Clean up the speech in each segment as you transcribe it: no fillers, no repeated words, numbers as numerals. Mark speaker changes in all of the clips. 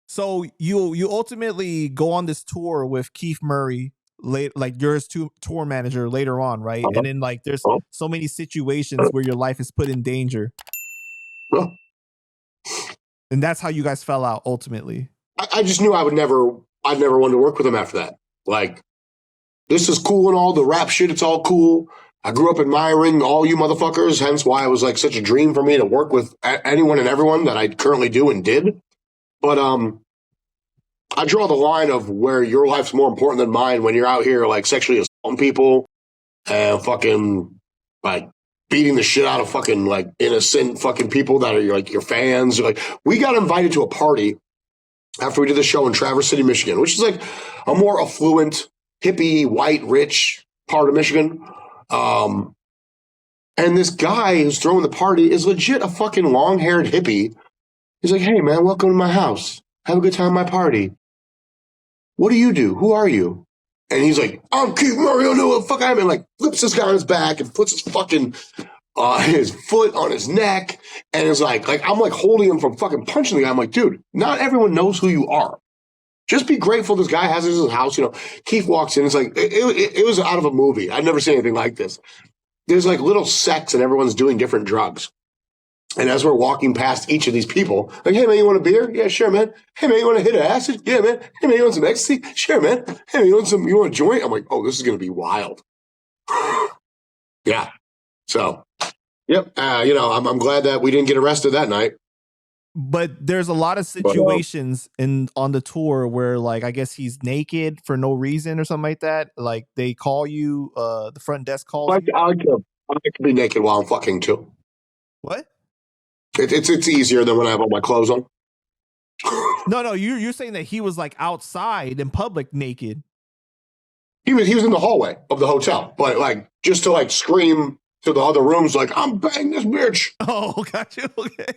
Speaker 1: So you ultimately go on this tour with Keith Murray, like you're his tour manager later on, right? And then like there's so many situations where your life is put in danger, and that's how you guys fell out ultimately.
Speaker 2: I just knew I'd never want to work with him after that. Like, this is cool and all the rap shit. It's all cool. I grew up admiring all you motherfuckers, hence why it was like such a dream for me to work with anyone and everyone that I currently do and did. But I draw the line of where your life's more important than mine when you're out here like sexually assaulting people and fucking like beating the shit out of fucking like innocent fucking people that are like your fans. Like, we got invited to a party after we did the show in Traverse City, Michigan, which is like a more affluent, hippie, white, rich part of Michigan. And this guy who's throwing the party is legit a fucking long-haired hippie. He's like, "Hey, man, welcome to my house. Have a good time at my party. What do you do? Who are you?" And he's like, "I'm Keith Murray. I don't know what the fuck I am." And like flips this guy on his back and puts his fucking his foot on his neck. And it's like I'm like holding him from fucking punching the guy. I'm like, dude, not everyone knows who you are. Just be grateful this guy has his house. You know, Keith walks in. It's like, it was out of a movie. I'd never seen anything like this. There's like little sects and everyone's doing different drugs. And as we're walking past each of these people, like, "Hey, man, you want a beer? Yeah, sure, man. Hey, man, you want to hit an acid? Yeah, man. Hey, man, you want some ecstasy? Sure, man. Hey, man, you want a joint?" I'm like, oh, this is going to be wild. Yeah. So, yep. You know, I'm glad that we didn't get arrested that night.
Speaker 1: But there's a lot of situations on the tour where, like, I guess he's naked for no reason or something like that. Like, they call you, the front desk calls you.
Speaker 2: I like to be naked while I'm fucking too.
Speaker 1: What?
Speaker 2: It's easier than when I have all my clothes on.
Speaker 1: No, you're saying that he was like outside in public naked.
Speaker 2: He was in the hallway of the hotel, but like just to like scream to the other rooms, like, "I'm banging this bitch."
Speaker 1: Oh, got you. Okay.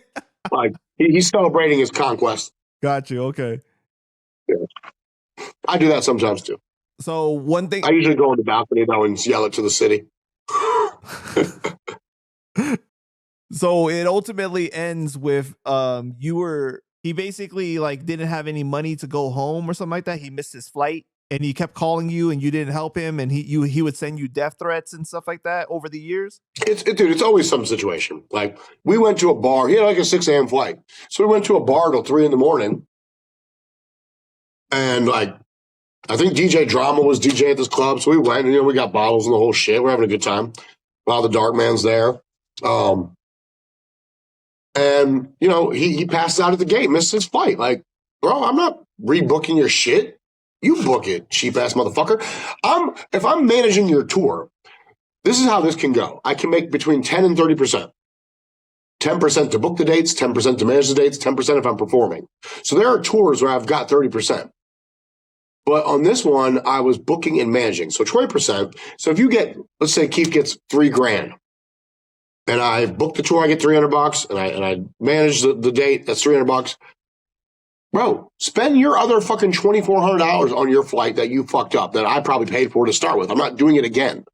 Speaker 2: Like he's celebrating his conquest.
Speaker 1: Got you. Okay.
Speaker 2: Yeah. I do that sometimes too.
Speaker 1: So one thing
Speaker 2: I usually go on the balcony though and yell it to the city.
Speaker 1: So it ultimately ends with he basically like didn't have any money to go home or something like that. He missed his flight and he kept calling you and you didn't help him, and he would send you death threats and stuff like that over the years.
Speaker 2: Dude, it's always some situation. Like, we went to a bar. He had like a 6 a.m. flight. So we went to a bar till 3 a.m. And like, I think DJ Drama was DJ at this club. So we went and, you know, we got bottles and the whole shit. We're having a good time while the Dark Man's there. And, you know, he passed out at the gate, missed his flight. Like, bro, I'm not rebooking your shit. You book it, cheap ass motherfucker. If I'm managing your tour, this is how this can go. I can make between 10 and 30%. 10% to book the dates, 10% to manage the dates, 10% if I'm performing. So there are tours where I've got 30%. But on this one, I was booking and managing. So 20%. So if you get, let's say Keith gets $3,000 and I book the tour, I get $300 and I manage the date, that's $300. Bro, spend your other fucking $2,400 on your flight that you fucked up that I probably paid for to start with. I'm not doing it again.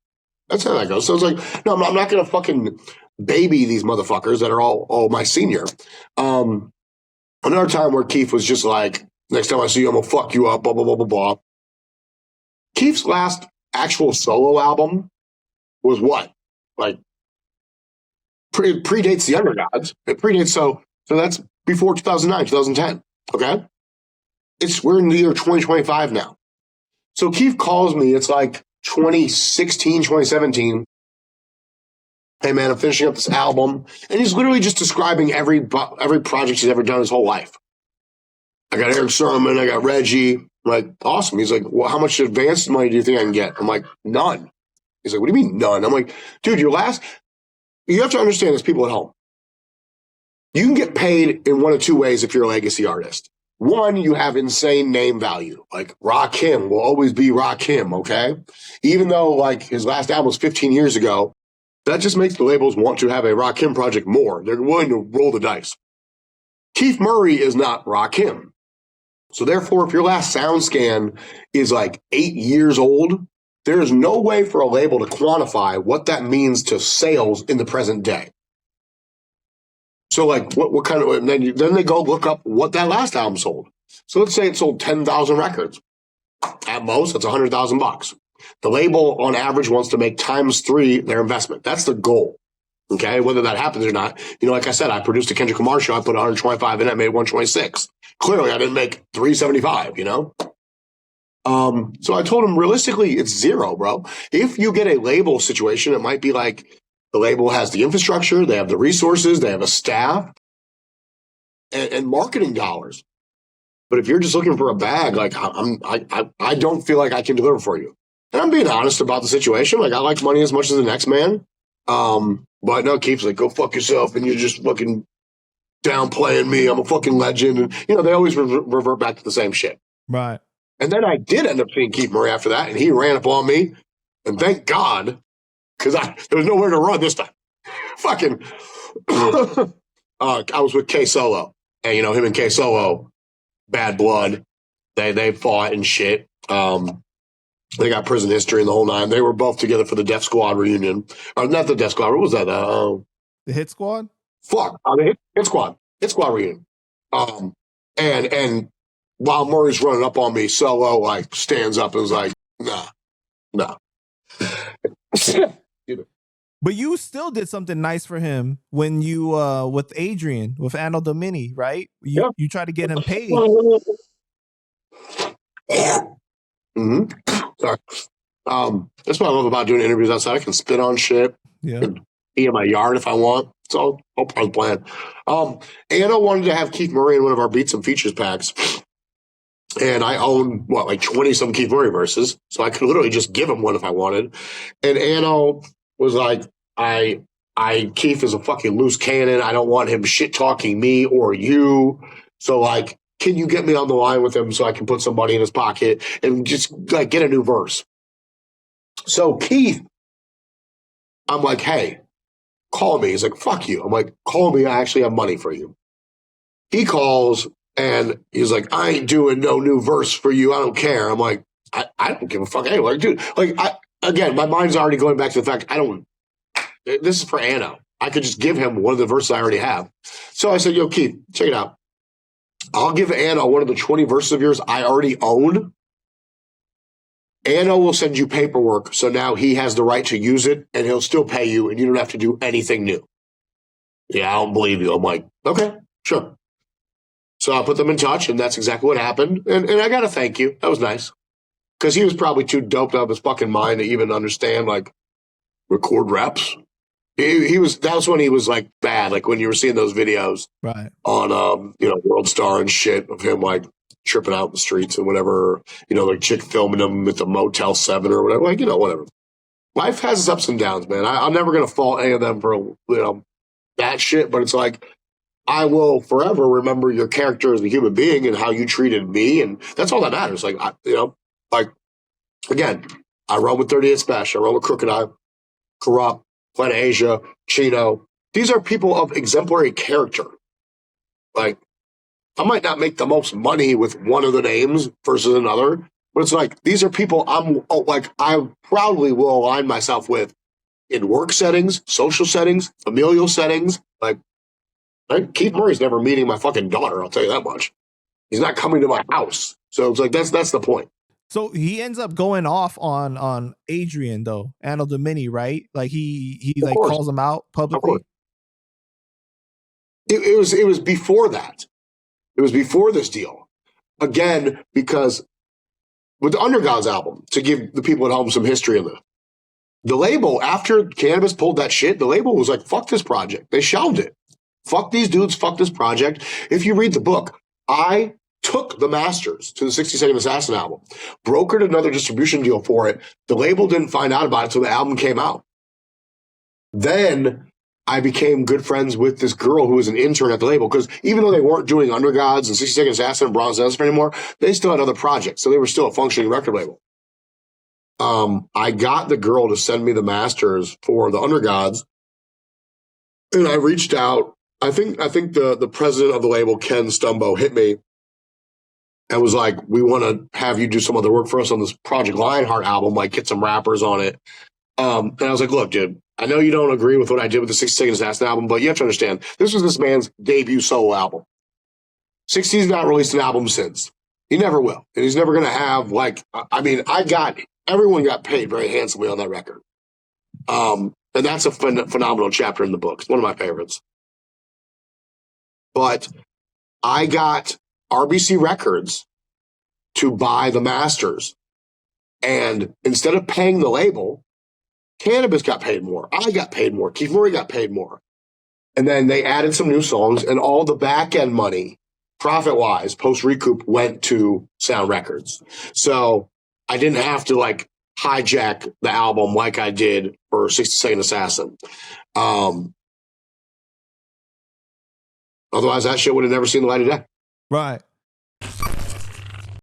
Speaker 2: That's how that goes. So it's like, no, I'm not going to fucking baby these motherfuckers that are all my senior. Another time where Keith was just like, "Next time I see you, I'm going to fuck you up, blah, blah, blah, blah, blah." Keith's last actual solo album was what? Like, predates the Undergods. It predates, so that's before 2009, 2010. Okay? We're in the year 2025 now. So Keith calls me, it's like 2016, 2017. "Hey man, I'm finishing up this album." And he's literally just describing every project he's ever done his whole life. "I got Eric Sermon, I got Reggie." I'm like, awesome. He's like, "Well, how much advance money do you think I can get?" I'm like, "None." He's like, "What do you mean none?" I'm like, "Dude, you have to understand this, people at home. You can get paid in one of two ways if you're a legacy artist. One, you have insane name value. Like, Rakim will always be Rakim, okay? Even though, like, his last album was 15 years ago, that just makes the labels want to have a Rakim project more. They're willing to roll the dice. Keith Murray is not Rakim. So therefore, if your last sound scan is like 8 years old, there is no way for a label to quantify what that means to sales in the present day. So like, what kind of? And then they go look up what that last album sold. So let's say it sold 10,000 records. At most, that's $100,000. The label, on average, wants to make ×3 their investment. That's the goal. Okay, whether that happens or not, like I said, I produced a Kendrick Lamar show. I put 125 in, I made 126. Clearly, I didn't make 375. So I told him realistically, it's zero, bro. If you get a label situation, it might be like the label has the infrastructure, they have the resources, they have a staff, and marketing dollars. But if you're just looking for a bag, like I don't feel like I can deliver for you. And I'm being honest about the situation. Like I like money as much as the next man. But no, Keith's like, go fuck yourself, and you're just fucking downplaying me. I'm a fucking legend. And, they always revert back to the same shit.
Speaker 1: Right.
Speaker 2: And then I did end up seeing Keith Murray after that, and he ran up on me. And thank God, because there was nowhere to run this time. Fucking, I was with K Solo, and him and K Solo, bad blood. They fought and shit. They got prison history and the whole nine. They were both together for the Def Squad reunion. Not the Def Squad. What was that?
Speaker 1: The Hit Squad?
Speaker 2: Fuck. The Hit Squad. Hit Squad reunion. And while Murray's running up on me, Solo like stands up and was like, nah.
Speaker 1: But you still did something nice for him when you with Adrian, with Anno Domini, right? You tried to get him paid.
Speaker 2: Mm-hmm. Sorry. That's what I love about doing interviews outside. I can spit on shit.
Speaker 1: Yeah.
Speaker 2: Be in my yard if I want. It's all part of the plan. Anna wanted to have Keith Murray in one of our Beats and Features packs. And I own, like 20 some Keith Murray verses. So I could literally just give him one if I wanted. And Anna was like, Keith is a fucking loose cannon. I don't want him shit talking me or you. So like, can you get me on the line with him so I can put some money in his pocket and just like get a new verse? So Keith, I'm like, hey, call me. He's like, fuck you. I'm like, call me. I actually have money for you. He calls and he's like, I ain't doing no new verse for you. I don't care. I'm like, I don't give a fuck anyway. Dude, like, again, my mind's already going back to the fact this is for Anna. I could just give him one of the verses I already have. So I said, yo, Keith, check it out. I'll give Anna one of the 20 verses of yours I already own. Anna will send you paperwork, so now he has the right to use it, and he'll still pay you, and you don't have to do anything new. Yeah, I don't believe you. I'm like, okay, sure. So I put them in touch, and that's exactly what happened. And I got to thank you. That was nice. Because he was probably too doped out of his fucking mind to even understand, like, record reps. That was when he was like bad, like when you were seeing those videos
Speaker 1: right
Speaker 2: on World Star and shit of him like tripping out in the streets and whatever, like chick filming him at the Motel 7 or whatever, like, whatever. Life has its ups and downs, man. I'm never gonna fault any of them for that shit, but it's like I will forever remember your character as a human being and how you treated me, and that's all that matters. Like like again, I run with 38 Special, I run with Crooked Eye, Corrupt, Planet Asia, Chino. These are people of exemplary character. Like, I might not make the most money with one of the names versus another, but it's like, these are people I proudly will align myself with in work settings, social settings, familial settings. Like Keith Murray's never meeting my fucking daughter, I'll tell you that much. He's not coming to my house. So it's like, that's the point.
Speaker 1: So he ends up going off on Adrian though, Anno Domini, right? Like he like calls him out publicly.
Speaker 2: It was before that. It was before this deal. Again, because with the Undergods album, to give the people at home some history of the label, after Canibus pulled that shit, the label was like, fuck this project. They shelved it. Fuck these dudes, fuck this project. If you read the book, I took the masters to the 60-Second Assassin album, brokered another distribution deal for it. The label didn't find out about it until the album came out. Then I became good friends with this girl who was an intern at the label, because even though they weren't doing Undergods and 60-Second Assassin and Bronze Desert anymore, they still had other projects. So they were still a functioning record label. I got the girl to send me the masters for the Undergods, and I reached out. I think the president of the label, Ken Stumbo, hit me and was like, we want to have you do some other work for us on this Project Lionheart album, like get some rappers on it. And I was like, look, dude, I know you don't agree with what I did with the 60 Second Assassin album, but you have to understand, this was this man's debut solo album. 60's not released an album since. He never will. And he's never going to have, like, I mean, everyone got paid very handsomely on that record. And that's a phenomenal chapter in the book. It's one of my favorites. But I got RBC Records to buy the masters. And instead of paying the label, Canibus got paid more. I got paid more. Keith Murray got paid more. And then they added some new songs, and all the back end money, profit-wise, post-recoup, went to Sound Records. So I didn't have to, like, hijack the album like I did for 60 Second Assassin. Otherwise, that shit would have never seen the light of day.
Speaker 1: Right.